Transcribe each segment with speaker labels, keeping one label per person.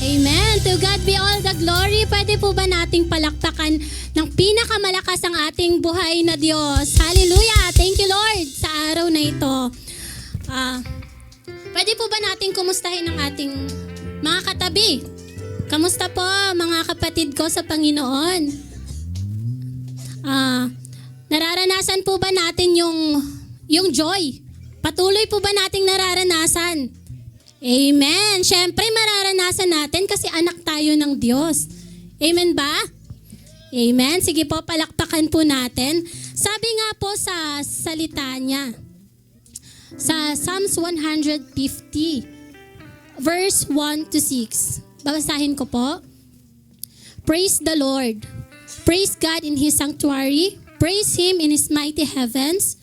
Speaker 1: Amen. To God be all the glory. Pwede po ba nating palakpakan ng pinakamalakas ang ating buhay na Diyos? Hallelujah! Thank you, Lord, sa araw na ito. Pwede po ba nating kumustahin ang ating mga katabi? Kamusta po mga kapatid ko sa Panginoon? Nararanasan po ba natin yung joy? Patuloy po ba nating nararanasan? Amen. Siyempre mararanasan natin kasi anak tayo ng Diyos. Amen ba? Amen. Sige po, palakpakan po natin. Sabi nga po sa salita niya, sa Psalms 150, verse 1 to 6. Babasahin ko po. Praise the Lord. Praise God in His sanctuary. Praise Him in His mighty heavens.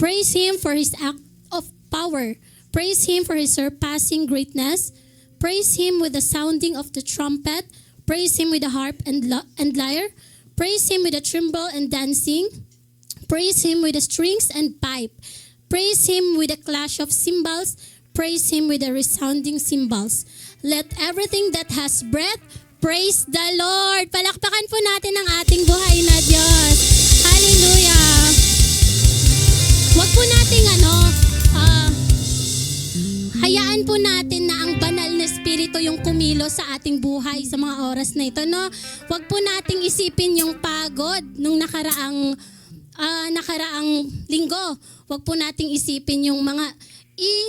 Speaker 1: Praise Him for His act of power. Praise Him for His surpassing greatness. Praise Him with the sounding of the trumpet. Praise Him with the harp and lyre. Praise Him with the timbrel and dancing. Praise Him with the strings and pipe. Praise Him with the clash of cymbals. Praise Him with the resounding cymbals. Let everything that has breath praise the Lord. Palakpakan po natin ang ating buhay na Diyos. Hallelujah. Wag po nating hayaan po natin na ang banal na espiritu yung kumilos sa ating buhay sa mga oras na ito, no? Wag po nating isipin yung pagod nung nakaraang linggo. Wag po nating isipin yung mga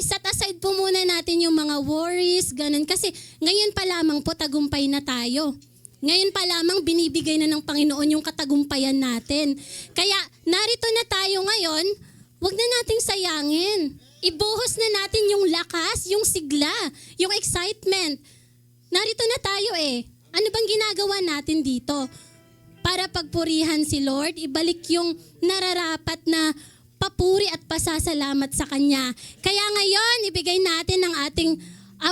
Speaker 1: set aside po muna natin yung mga worries, ganun. Kasi ngayon pa lamang po tagumpay na tayo. Ngayon pa lamang binibigay na ng Panginoon yung katagumpayan natin. Kaya narito na tayo ngayon, wag na nating sayangin. Ibuhos na natin yung lakas, yung sigla, yung excitement. Narito na tayo eh. Ano bang ginagawa natin dito? Para pagpurihan si Lord, ibalik yung nararapat na papuri at pasasalamat sa Kanya. Kaya ngayon, ibigay natin ang ating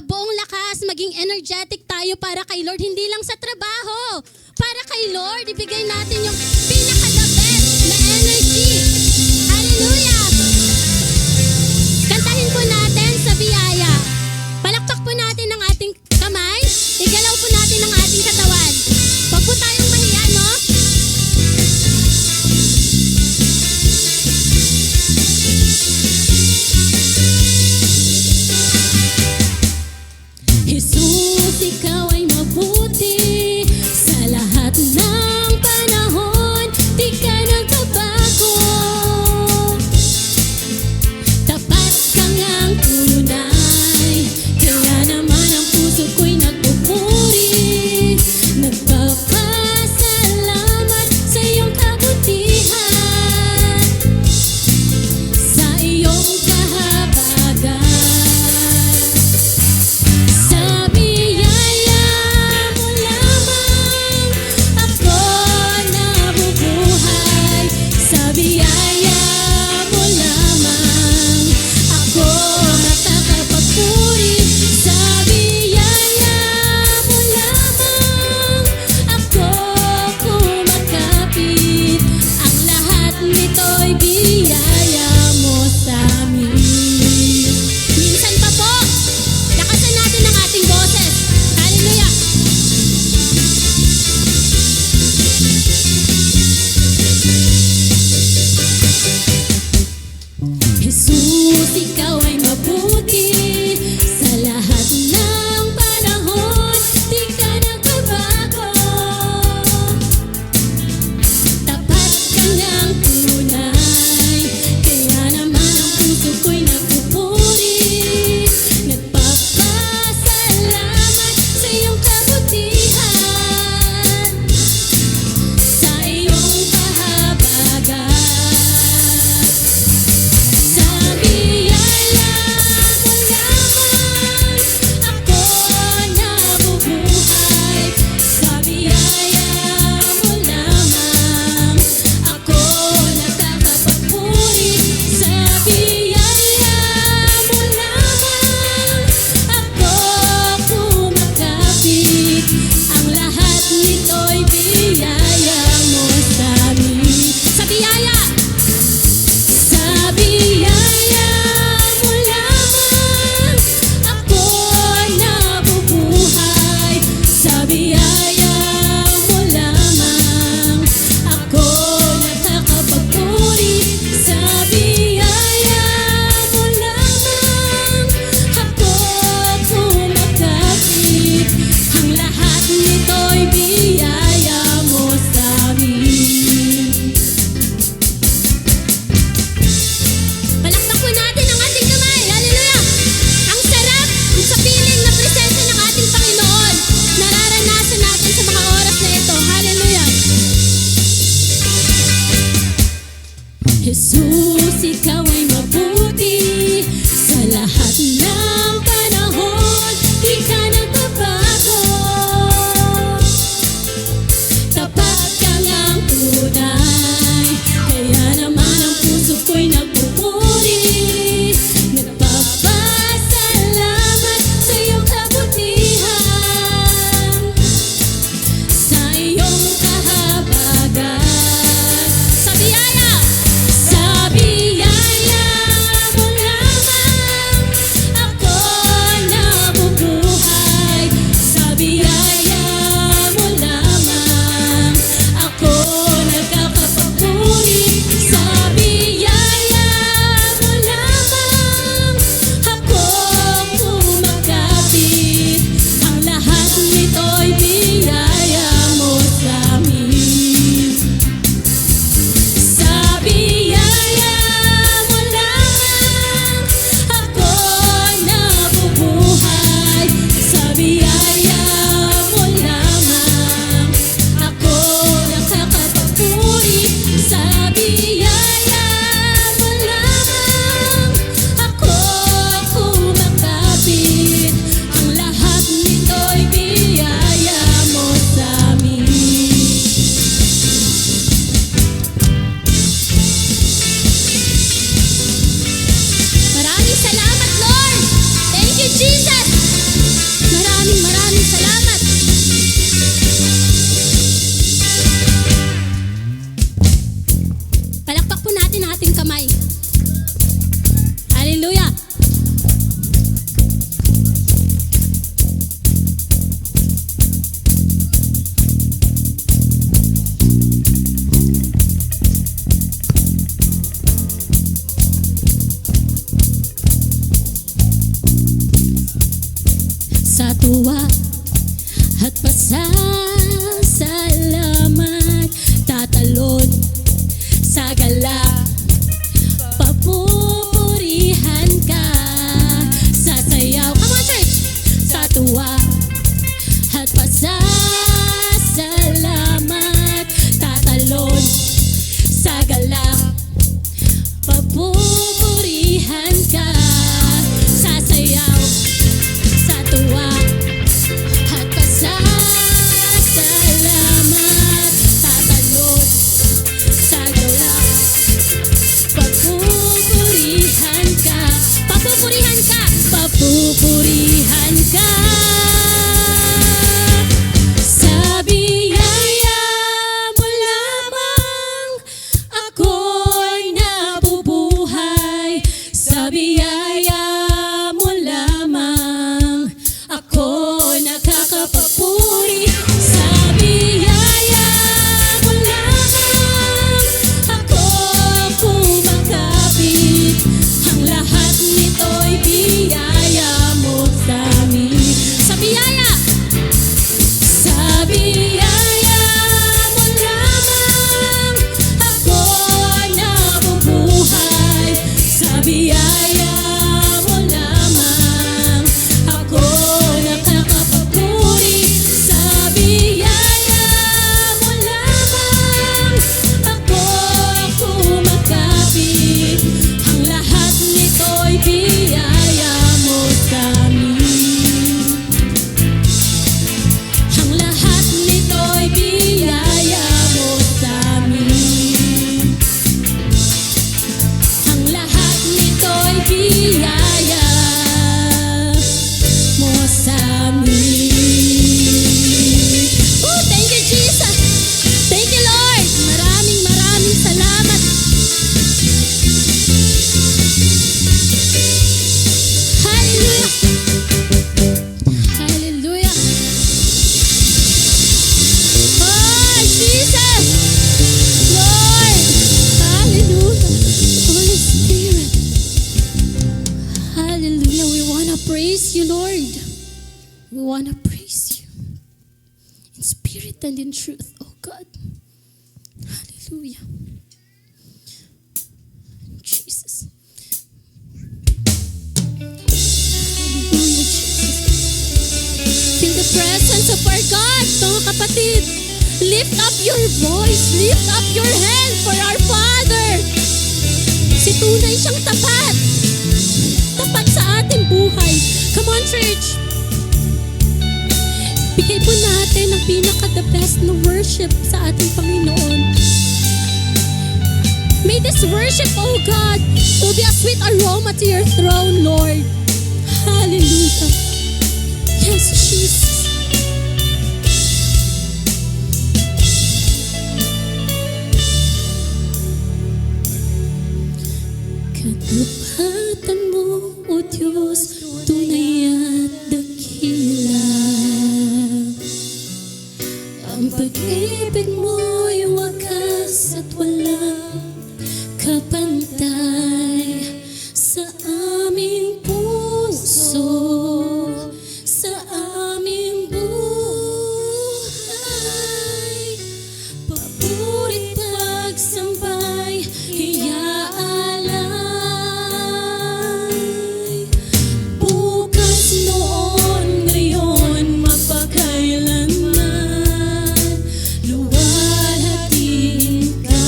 Speaker 1: buong lakas, maging energetic tayo para kay Lord, hindi lang sa trabaho. Para kay Lord, ibigay natin yung pinaka-the best na energy. Hallelujah! Kantahin po natin sa biyaya. Palakpak po natin ang ating kamay. Igalaw po natin ang ating katawan. Huwag po tayong mahiya, no? Jesus, ikaw ay mabuti sa lahat ng panahon. Di ka nagbabago. at pasasalamat. Tatalon sa gala, papupurihan ka. Sasayaw, come on church, sa tuwa at pasasalamat. Tatalon sa gala, papupurihan ka. Sasayaw sa tuwa at pasasalamat. Tatalon sa gala, papupurihan ka. Papupurihan ka. Papupurihan ka. Sa biyaya mo lamang ako'y nabubuhay. Sa biyaya mo lamang ako nakakapapuri. Sa biyaya mo lamang ako kumakapit. Ang lahat nito'y biyaya mo sa amin. Sa biyaya! Sa biyaya mo lamang ako nabubuhay. Sa biyaya mo lamang ako nakakapapuri. Sa biyaya mo lamang ako kumakapit. Ang lahat nito'y biyaya mo sa amin. Ang lahat nito'y biyaya mo sa amin. Ang lahat nito'y biyaya mo sa amin. Oh, thank you, Jesus. Thank you, Lord. Maraming salamat. Hallelujah. Hallelujah. Oh, Jesus. Lord. Hallelujah. Holy Spirit. Hallelujah. We want to praise you, Lord. We want to praise you in spirit and in truth, oh God. Hallelujah. Jesus. Hallelujah, Jesus. Feel the presence of our God, mga kapatid. Lift up your voice. Lift up your hand for our Father. Si tunay siyang tapat. Tapat sa ating buhay. Come on, church. Bigay po natin ang pinaka-the best na worship sa ating Panginoon. May this worship, oh God, will be a sweet aroma to your throne, Lord. Hallelujah. Yes, Jesus. Katapatan mo, O Diyos, tunay at dakila. Ang pag-ibig mo'y wakas at walang kapantay sa aming puso, sa aming buhay. Papurit pagsambay, iaalay. Bukas, noon, ngayon, mapakailanman, luwalhatiin ka.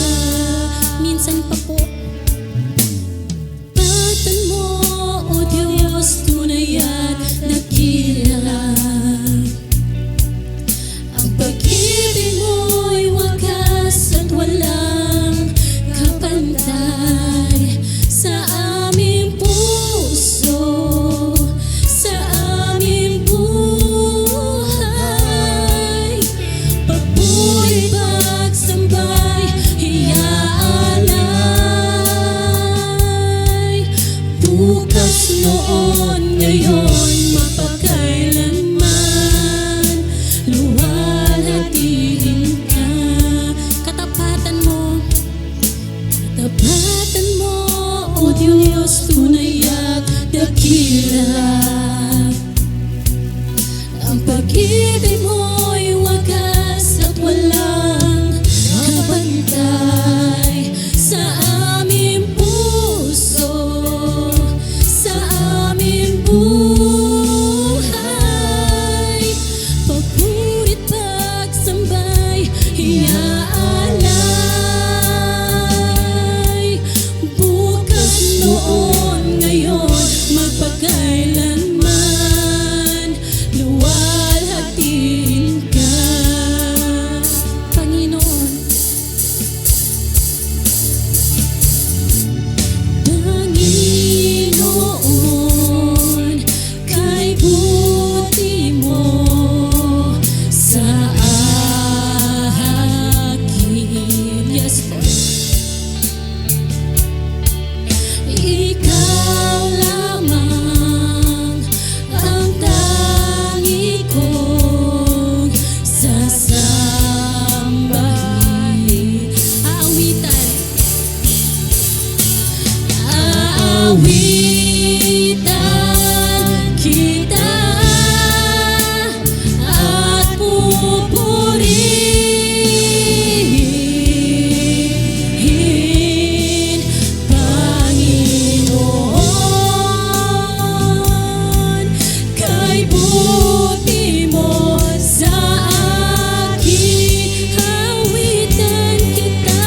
Speaker 1: Minsan pa po, patan mo, O Diyos, tunay at dakila. Ang pag-ibig mo'y wakas at walang kapantay sa aming puso, sa aming buhay. Pagpu'y pagsambay, iaalay. Bukas, noon, ngayon, mapakailanman, luwalhatiin ka. Katapatan mo, O Diyos, tunay at dakila. Ang pag-ibig mo walang kapantay sa aming puso, sa aming buhay. Papurit pagsambay, iaalay. Bukas, noon, ngayon, magpakailanman, luwalhatiin ka, Panginoon. Panginoon, kay buti mo sa akin. Yes, Lord. Ikaw lamang ang tangi kong sasambahin. Aawitan, aawitan kita at pupurihin, Panginoon, kay buti mo sa akin. Aawitan kita,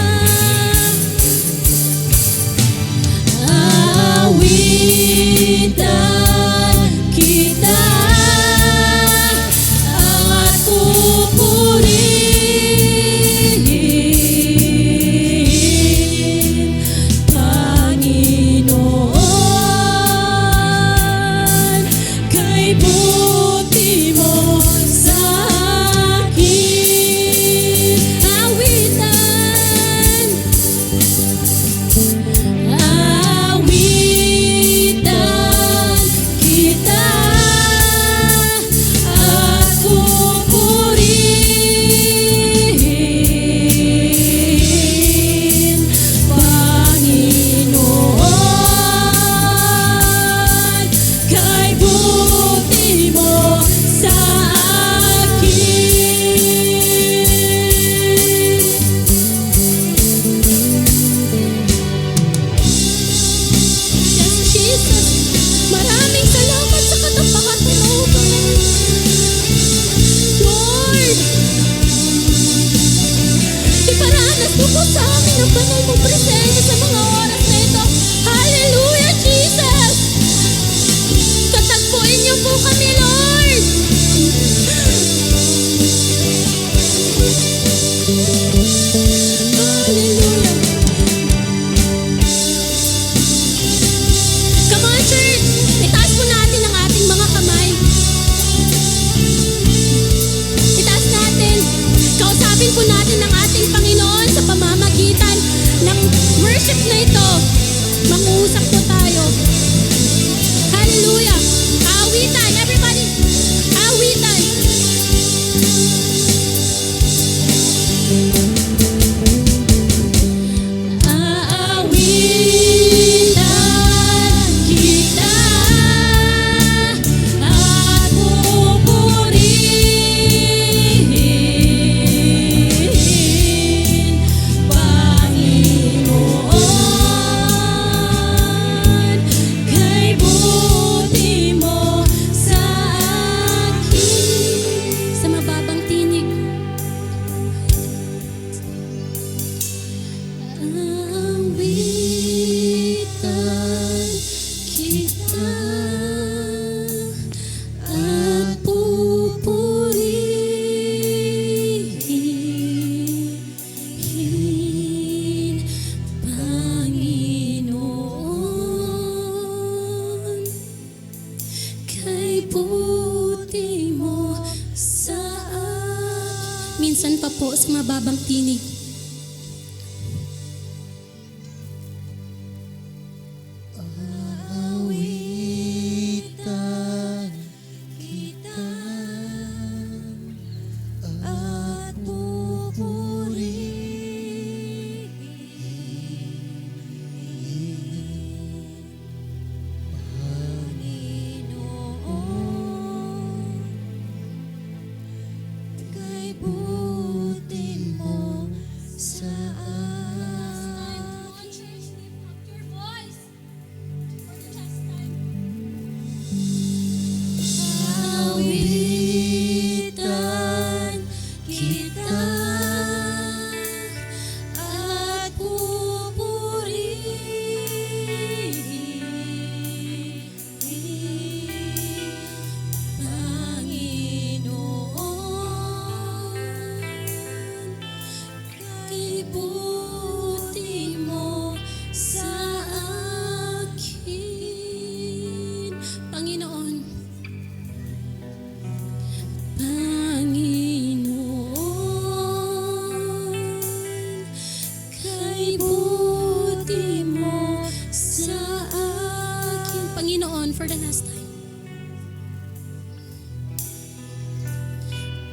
Speaker 1: aawitan kita at pupurihin, Panginoon, kay buti mo sa akin. Aawitan, aawitan kita at pupurihin, Panginoon, kay buti mo sa akin. Yes, Jesus. Maraming salamat sa katapangan mo, Lord. Iparanas mo po sa amin ang banal mong presensya sa mga oras na ito. Hallelujah, Jesus. Katagpuin niyo po kami, Lord. Hallelujah. Come on, church! Itaas po natin ang ating mga kamay. Itaas natin. Kausapin po natin ang ating Panginoon sa pamamagitan ng worship na ito. Mangusap po tayo. Hallelujah! Awitan, everybody! Awitan! Aawitan kita at pupurihin, Panginoon, kay buti mo sa akin. Sa mababang tinig. Aawitan kita at pupurihin, Panginoon, kay buti mo sa akin. Minsan pa po sa mababang tinig.
Speaker 2: Aawitan kita at pupurihin, Panginoon, kay buti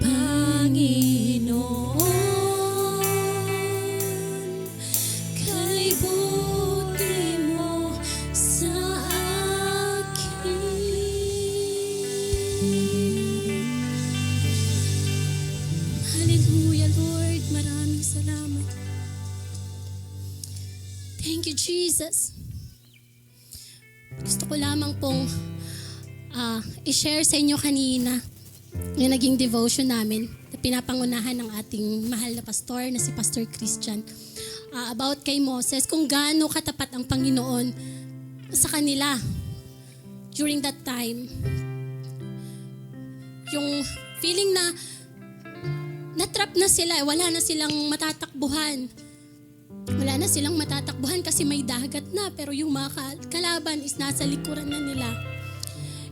Speaker 1: Panginoon, kay buti mo sa akin. Hallelujah, Lord. Maraming salamat. Thank you, Jesus. Gusto ko lamang pong i-share sa inyo kanina yung naging devotion namin na pinapangunahan ng ating mahal na pastor na si Pastor Christian about kay Moses, kung gaano katapat ang Panginoon sa kanila during that time. Yung feeling na natrap na sila, wala na silang matatakbuhan. Wala na silang matatakbuhan kasi may dagat na, pero yung mga kalaban is nasa likuran na nila.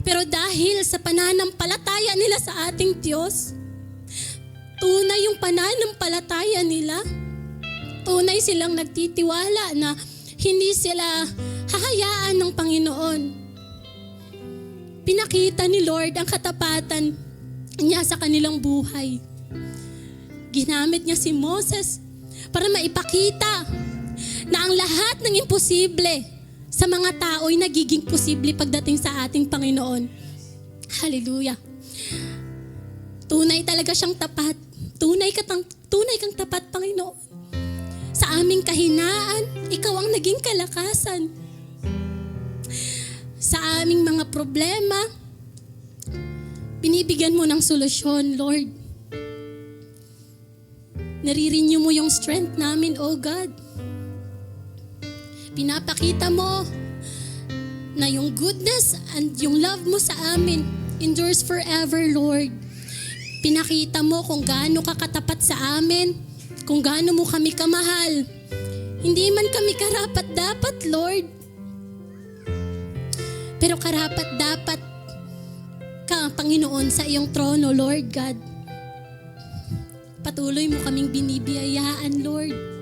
Speaker 1: Pero dahil sa pananampalataya nila sa ating Diyos, tunay yung pananampalataya nila, tunay silang nagtitiwala na hindi sila hahayaan ng Panginoon. Pinakita ni Lord ang katapatan niya sa kanilang buhay. Ginamit niya si Moses para maipakita na ang lahat ng imposible sa mga tao ay nagiging posible pagdating sa ating Panginoon. Hallelujah. Tunay talaga siyang tapat. Tunay kang tapat, Panginoon. Sa aming kahinaan, ikaw ang naging kalakasan. Sa aming mga problema, binibigyan mo ng solusyon, Lord. Nare-renew mo yung strength namin, O God. Pinapakita mo na yung goodness and yung love mo sa amin endures forever, Lord. Pinakita mo kung gaano ka katapat sa amin, kung gaano mo kami kamahal. Hindi man kami karapat-dapat, Lord. Pero karapat-dapat ka, Panginoon, sa iyong trono, Lord God. Patuloy mo kaming binibiyayaan, Lord.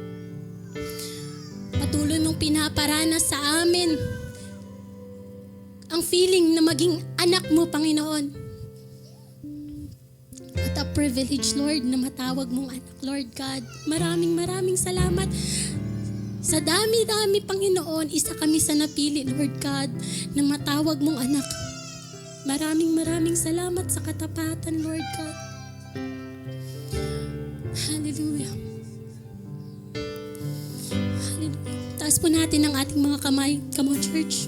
Speaker 1: Patuloy mong pinaparanas sa amin ang feeling na maging anak mo, Panginoon. At a privilege, Lord, na matawag mong anak, Lord God. Maraming salamat. Sa dami-dami, Panginoon, isa kami sa napili, Lord God, na matawag mong anak. Maraming salamat sa katapatan, Lord God. Hallelujah. Taas po natin ang ating mga kamay. Come on, church.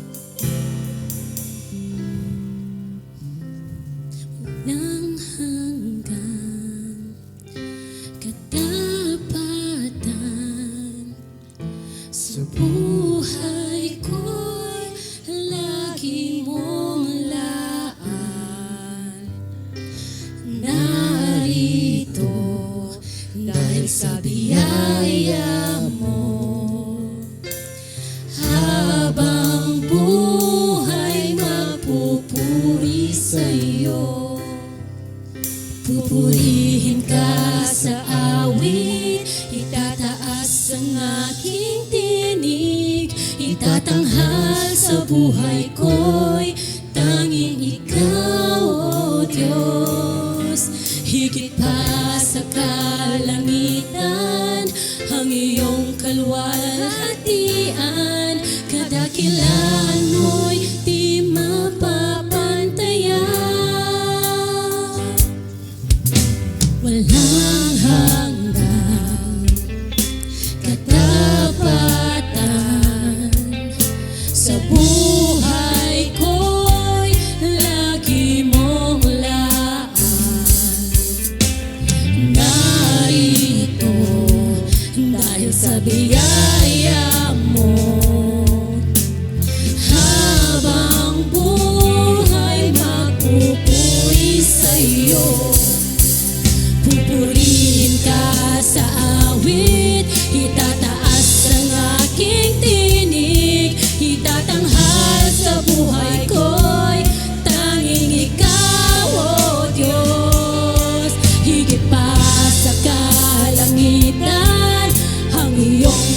Speaker 1: Nang hanggang katapatan sa buhay ko'y lagi mong laan. Narito dahil sa biyaya mo. Habang buhay magpupuri sa'yo, pupurihin ka sa awit, itataas ang aking tinig, itatanghal sa buhay ko'y tanging ikaw, O Diyos. Higit pa sa kalangitan, ang iyong kalwalhatian, kadakilaan mo'y di mapapantayan. Walang hanggang katapatan sa buhay ko'y lagi mong laan. Narito dahil sa biyaya mo. Habang buhay magpupuri sa'yo, pupurihin ka sa awit, itataas ang aking tinig, itatanghal sa buhay ko'y tanging ikaw, O Diyos. Higit pa sa kalangitan, ang iyong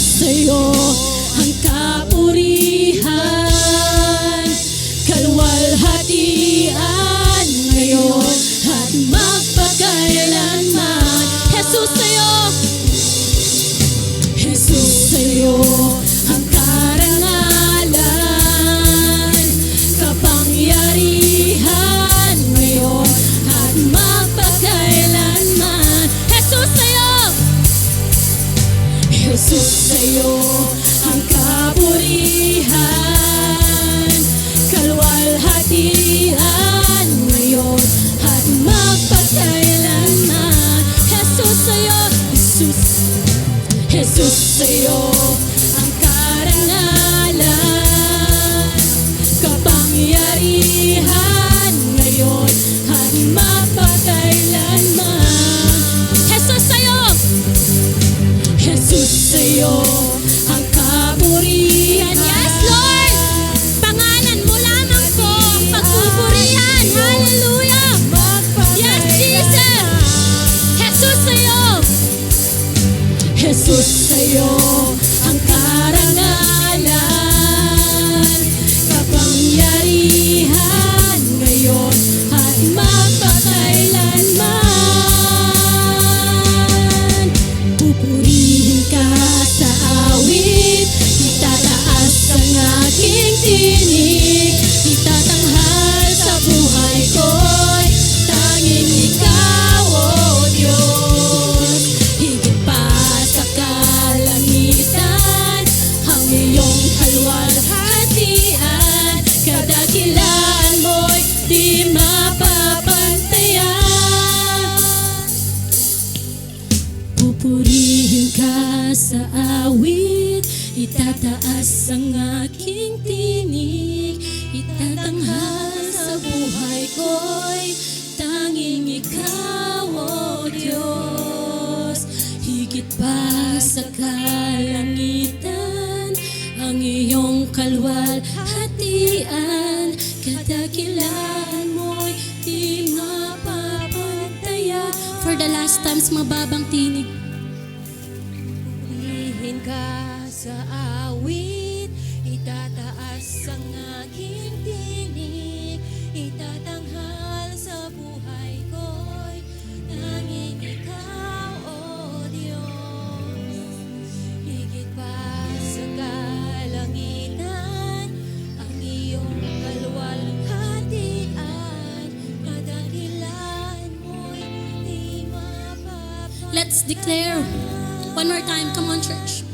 Speaker 1: sa'yo ang kapurihan, kalwalhatian ngayon at magpakailanman. Jesus sa'yo, Jesus sa'yo ang karangalan, kapangyarihan ngayon at magpakailanman. Jesus sa'yo, Jesus sa'yo ang kapurihan, kalwalhatian ngayon at magpakailanman. Jesus sa'yo, Jesus, Jesus sa'yo ang karangalan, kapangyarihan ngayon at magpakailanman. Jesus sa'yo, Jesus sa'yo ang kapurihan. Yes, Lord! Pangalan mo lamang po ang pagpupurihan. Hallelujah! Yes, Jesus! Jesus sa'yo! Jesus sa'yo ang karangalan, kapangyarihan ngayon at magpakailanman. Pupurihin ka sa awit, itataas ang aking tinig, itatanghal sa buhay ko'y tanging ikaw, O Diyos. Higit pa sa kalangitan, ang iyong kalwalhatian, kadakilaan mo'y di mapapantayan. Pupurihin ka sa awit, itataas ang aking tinig, itatanghal sa buhay ko'y tanging ikaw, O Diyos. Higit pa sa kalangitan, ang iyong kalwalhatian, kadakilaan mo'y di mapapantayan. For the last times, mababang tinig.
Speaker 2: Purihin ka sa awit, itataas ang aking tinig, itatanghal sa buhay ko'y tanging ikaw, O Diyos. Higit pa sa kalangitan, ang iyong kalwalhatian, kadakilaan mo'y di mapapantayan.
Speaker 1: Let's declare one more time. Come on, church.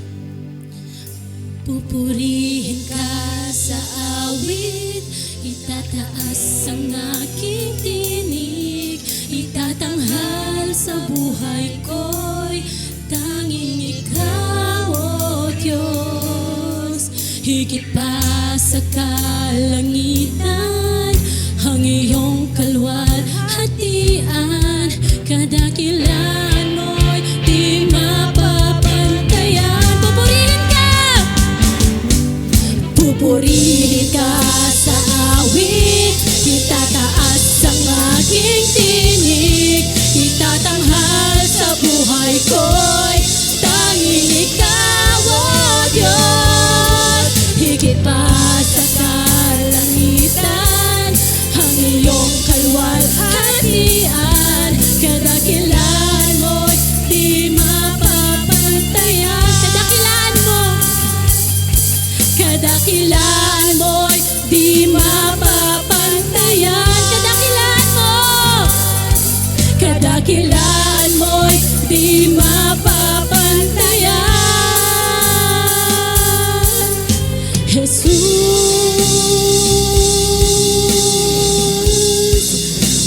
Speaker 1: Pupurihin ka sa awit, itataas ang aking tinig, itatanghal sa buhay ko'y tanging ikaw, O Diyos. Higit pa sa kalangitan, ang iyong kalwalhatian, kadakilaan mo'y di mapapantayan. Pupurihin ka! Pupurihin ka sa awit, itataas ang aking tinig, itatanghal sa buhay ko'y tanging ikaw, O Diyos. Higit pa sa kalangitan, ang iyong kalwalhatian, kadakilaan mo'y di mapapantayan. Kadakilaan mo, kadakilaan mo'y di mapapantayan. Kadakilaan mo, kadakilaan mo'y di mapapantayan. Jesus,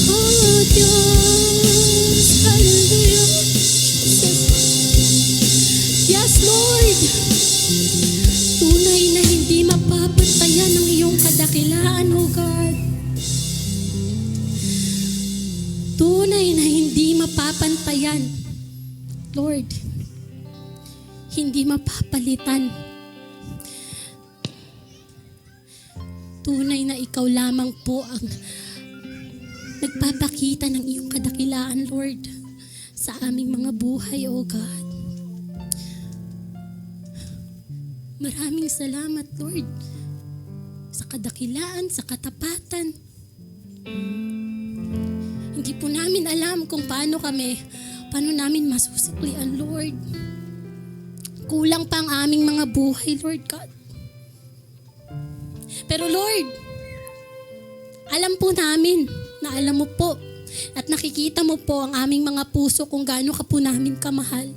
Speaker 1: oh Diyos, hallelujah. Yes, Lord. Tunay na hindi mapapantayan ang iyong kadakilaan, O God. Tunay na hindi mapapantayan, Lord. Hindi mapapalitan. Tunay na ikaw lamang po ang nagpapakita ng iyong kadakilaan, Lord, sa aming mga buhay, O God. Maraming salamat, Lord, sa kadakilaan, sa katapatan. Hindi po namin alam kung paano namin masusuklian, Lord. Kulang pa ang aming mga buhay, Lord God. Pero Lord, alam po namin na alam mo po at nakikita mo po ang aming mga puso kung gaano ka po namin kamahal.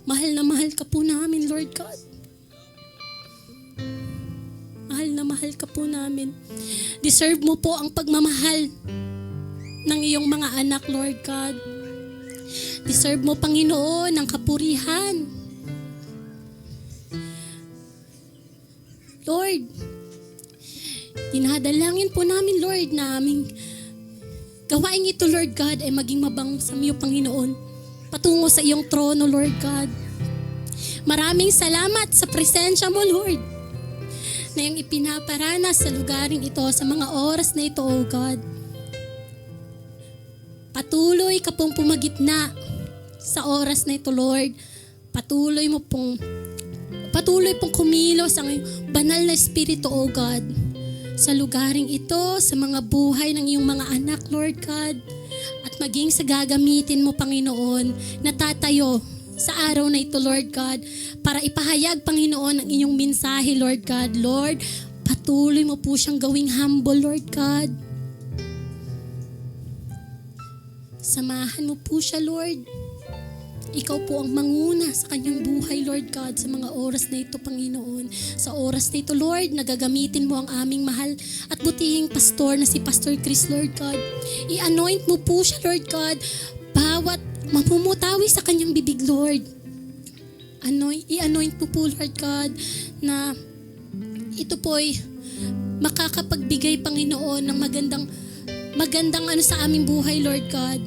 Speaker 1: Mahal na mahal ka po namin, Lord God. Mahal na mahal ka po namin. Deserve mo po ang pagmamahal ng iyong mga anak, Lord God. Deserve mo, Panginoon, ang kapurihan. Lord, dinadalangin po namin, Lord, na aming gawain ito, Lord God, ay maging mabango sa iyo, Panginoon, patungo sa iyong trono, Lord God. Maraming salamat sa presensya mo, Lord, na yung ipinaparanas sa lugaring ito, sa mga oras na ito, O God. Patuloy ka pong pumagitna sa oras na ito, Lord. Patuloy pong kumilos ang banal na Espiritu, O God, sa lugaring ito, sa mga buhay ng iyong mga anak, Lord God, at maging sa gagamitin mo, Panginoon, na tatayo sa araw na ito, Lord God, para ipahayag, Panginoon, ang inyong mensahe, Lord God. Lord, patuloy mo po siyang gawing humble, Lord God. Samahan mo po siya, Lord. Ikaw po ang manguna sa kanyang buhay, Lord God, sa mga oras na ito, Panginoon. Sa oras na ito, Lord, nagagamitin mo ang aming mahal at butihing pastor na si Pastor Chris, Lord God. I-anoint mo po siya, Lord God, bawat mamumutawi sa kanyang bibig, Lord. I-anoint mo po, Lord God, na ito po'y makakapagbigay, Panginoon, ng magandang sa aming buhay, Lord God.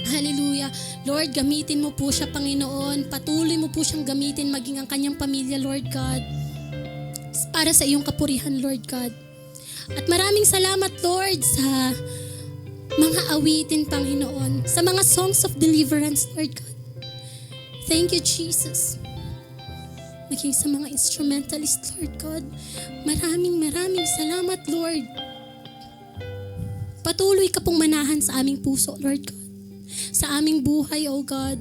Speaker 1: Hallelujah. Lord, gamitin mo po siya, Panginoon. Patuloy mo po siyang gamitin, maging ang kanyang pamilya, Lord God, para sa iyong kapurihan, Lord God. At maraming salamat, Lord, sa mga awitin, Panginoon, sa mga songs of deliverance, Lord God. Thank you, Jesus. Maging sa mga instrumentalist, Lord God. Maraming salamat, Lord. Patuloy ka pong manahan sa aming puso, Lord God. Sa aming buhay, O God.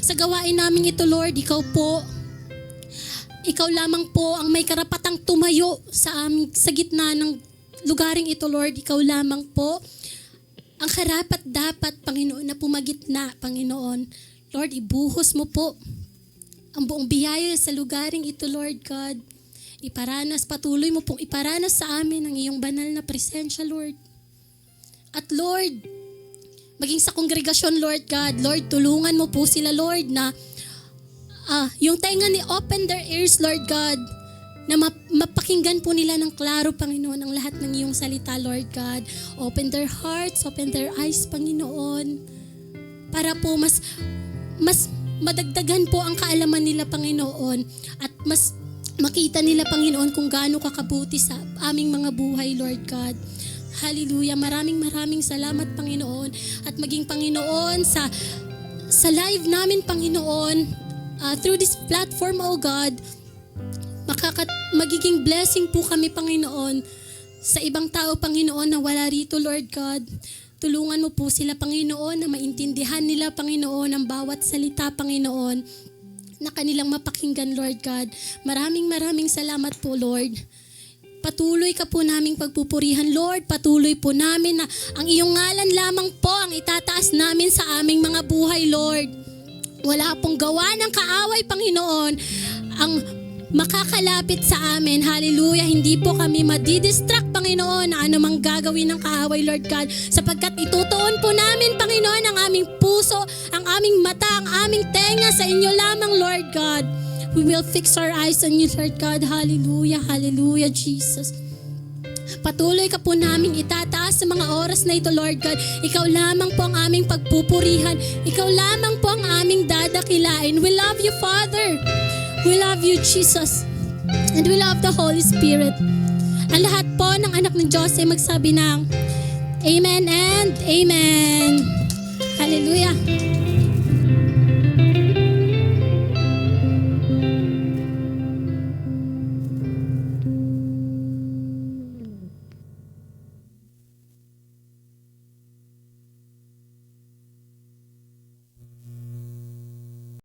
Speaker 1: Sa gawain namin ito, Lord, ikaw lamang po ang may karapatang tumayo sa gitna ng lugaring ito, Lord. Ikaw lamang po ang karapat dapat, Panginoon, na pumagitna, Panginoon. Lord, ibuhos mo po ang buong biyaya sa lugaring ito, Lord God. Patuloy mo pong iparanas sa amin ang iyong banal na presensya, Lord. At Lord, maging sa kongregasyon, Lord God, Lord, tulungan mo po sila, Lord, na yung tenga ni open their ears, Lord God, na mapakinggan po nila ng klaro, Panginoon, ang lahat ng iyong salita, Lord God. Open their hearts, open their eyes, Panginoon, para po mas madagdagan po ang kaalaman nila, Panginoon, at mas makita nila, Panginoon, kung gaano kakabuti sa aming mga buhay, Lord God. Hallelujah. Maraming salamat, Panginoon. At maging, Panginoon, sa live namin, Panginoon, through this platform, O God, magiging blessing po kami, Panginoon, sa ibang tao, Panginoon, na wala rito, Lord God. Tulungan mo po sila, Panginoon, na maintindihan nila, Panginoon, ang bawat salita, Panginoon, na kanilang mapakinggan, Lord God. Maraming salamat po, Lord. Patuloy ka po naming pagpupurihan, Lord. Patuloy po namin na ang iyong ngalan lamang po ang itataas namin sa aming mga buhay, Lord. Wala pong gawa ng kaaway, Panginoon, ang makakalapit sa amin. Hallelujah. Hindi po kami madidistract, Panginoon, na anumang gagawin ng kaaway, Lord God, sapagkat itutuon po namin, Panginoon, ang aming puso, ang aming mata, ang aming tenga sa inyo lamang, Lord God. We will fix our eyes on you, Lord God. Hallelujah, hallelujah, Jesus. Patuloy ka po naming itataas sa mga oras na ito, Lord God. Ikaw lamang po ang aming pagpupurihan. Ikaw lamang po ang aming dadakilain. We love you, Father. We love you, Jesus. And we love the Holy Spirit. Ang lahat po ng anak ng Diyos ay magsabi ng Amen and Amen. Hallelujah.